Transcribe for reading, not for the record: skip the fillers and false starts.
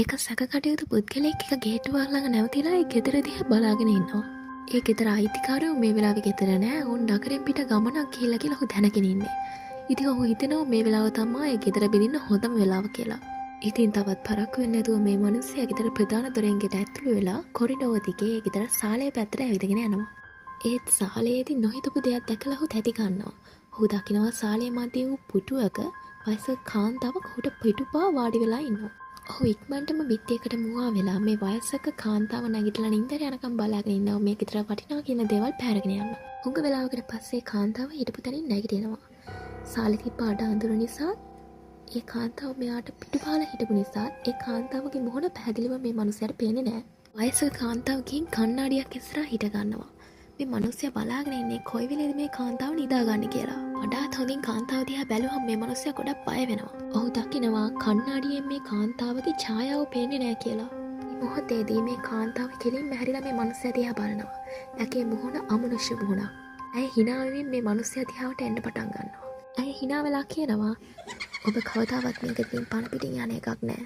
එක සැක කටයුතු පුද්ගලයෙක් එක ගේට්ටුවක් ළඟ නැවතිලා ඒ ගෙදර දිහා බලාගෙන ඉන්නවා. ඒ ගෙදර අයිතිකාරයෝ මේ වෙලාවේ ගෙදර නෑ. ඔවුන් නගරෙන් පිට ගමනක් ගිහිල්ලා කියලා ඔහු දැනගෙන ඉන්නේ. ඉතින් ඔහු හිතනවා මේ වෙලාව තමයි ඒ ගෙදර බෙදින්න හොඳම වෙලාව කියලා. ඉතින් තවත් පරක්කු වෙන්නේ නැතුව මේ මිනිස්සයා ගෙදර ප්‍රධාන දොරෙන් ගෙට ඇතුළු වෙලා කොරිඩෝව දිගේ ඒ ගෙදර සාලේ පැත්තට ඇවිදගෙන යනවා. ඒත් සාලයේදී නොහිතපු දෙයක් දැකලා ඔහු තැති ගන්නවා. ඔහු දකිනවා සාලේ මැදේ වූ පුටුවක වයසක කාන්තාවක් ඔහුට පිටුපා වාඩි වෙලා ඉන්නවා. ඔහු ඉක්මනටම බිත්තියකට මුවා වෙලා මේ වයසක කාන්තාව නැගිටලා නින්දට යනකම් බලාගෙන ඉන්නවා මේ ගෙදර වටිනා කියන දේවල් පැහැරගෙන යන්න. හුඟ වෙලාවකට පස්සේ කාන්තාව හිටපු තැනින් නැගිටිනවා. සාලේ තිබ්බ අඩ අඳුර නිසා ඒ කාන්තාව මෙයාට පිටුපාලා හිටපු නිසා ඒ කාන්තාවගේ මුහුණ පැහැදිලිව මේ මිනිහයාට පේන්නේ නැහැ. වයසක කාන්තාව ගිහින් කණ්ණාඩියක් ඉස්සරහා හිට ගන්නවා. මේ මිනිහයා බලාගෙන ඉන්නේ කොයි වෙලේද මේ කාන්තාව නිදාගන්නේ කියලා. වඩාත් හොඳින් කාන්තාව දිහා බැලුවම මේ මිනිහයා ගොඩක් බය වෙනවා. ඔහු දකිනවා කණ්ණාඩියෙන් මේ කාන්තාවගේ ඡායාව පේන්නේ නැහැ කියලා. මේ මොහොතේදී මේ කාන්තාව කෙලින්ම හැරිලා මේ මිනිහයා දිහා බලනවා. ඇගේ මුහුණ අමනුෂ්‍ය මුහුණක්. ඇය hina වෙමින් මේ මිනිහයා දිහාට එන්න පටන් ගන්නවා. ඇය hina වෙලා කියනවා ඔබ කවදාවත් මේකකින් පණ පිටින් යන එකක් නෑ.